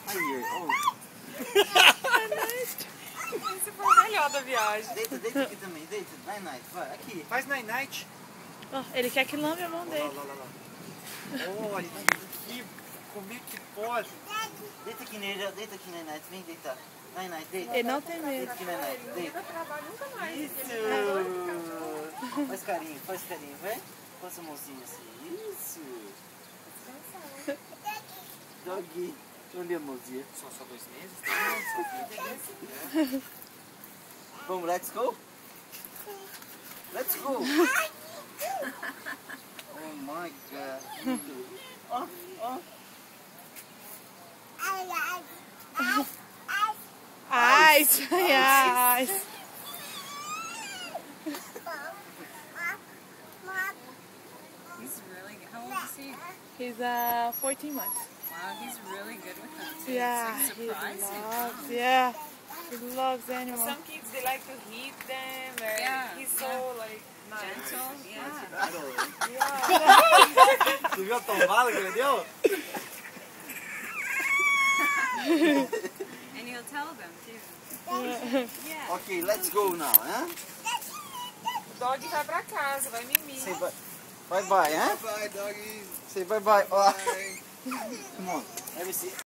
Aí, ó. Esse foi o melhor da viagem. Deita aqui também, deita. Night night, vai, aqui. Faz night night. Oh, ele quer que lambe a mão dele. Olha, como é que pode? Deita aqui nele, deita aqui, night night. Vem deitar. Night night, deita. Ele não tem medo. Deita aqui, night night, deita. Nunca mais. Isso! Faz carinho, vai. Com essa mãozinha assim. Isso! Doggy. Olha a mãozinha. Só 2 meses? Vamos, let's go? Let's go! Oh my god. Oh, oh. Ice, ice. He's really good. How old is he? He's 14 months. Wow, he's really good with them too. Yeah, It's he like surprising. loves. Yeah, he loves animals. Some kids they like to hit them. Or he's so like gentle. Yeah. Você viu a tombada que ele deu? And he'll tell them too. Yeah. Ok, let's go now, hein? O dog vai pra casa, vai mimir. Say bye bye, hein? Bye, doggies. Say bye bye. Oh. Bye. Come on, let me see.